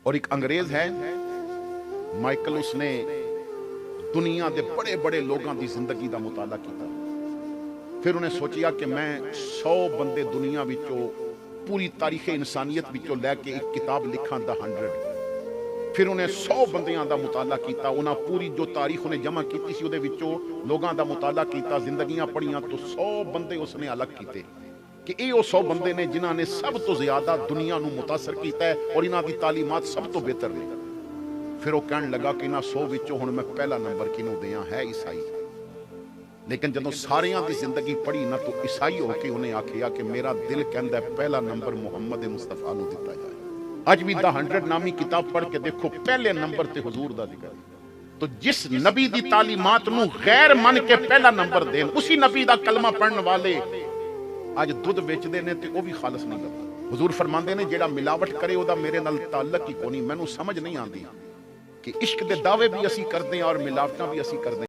और एक अंग्रेज है माइकल, उसने दुनिया के बड़े बड़े लोगों की जिंदगी का मुताला किया। फिर उन्हें सोचिया कि मैं 100 बंदे दुनिया विचों पूरी तारीख इंसानियत विचों लैके एक किताब लिखा द 100। फिर उन्हें 100 बंदियां का मुताला किया। उन्हें पूरी जो तारीख उन्हें जमा की सी उहदे विचों लोगों का मुताला किया, जिंदगियां पढ़ियां, तो 100 बंदे उसने अलग किए कि ये 100 बंदे ने जिन्हों ने सब तो ज्यादा दुनिया को मुतासर किया है और इन्हों की तालीमात सब तो बेहतर ने। फिर वो कहने लगा कि इन्होंने 100 विचों हुण मैं पहला नंबर किनू दियां, है ईसाई। लेकिन जदों सारियां की जिंदगी पढ़ी ना तो ईसाई होकर उन्हें आखिया कि मेरा दिल कहता है पहला नंबर मुहम्मद मुस्तफा नूं दिता जाए। अज भी द 100 नामी किताब पढ़ के देखो, पहले नंबर ते हुजूर दा जिक्र। तो जिस नबी दी तालीमात नूं गैर मन के पहला नंबर देन, उसी नबी दा कलमा पढ़न वाले अज दुध बेचते हैं तो वह भी खालस नहीं करता। हुजूर फरमाते ने जेड़ा मिलावट करे उहदा मेरे नाल ताल्लुक ही कोई नहीं। मैनूं समझ नहीं आती कि इश्क दे दावे भी असी करते हैं और मिलावटां भी असी करते हैं।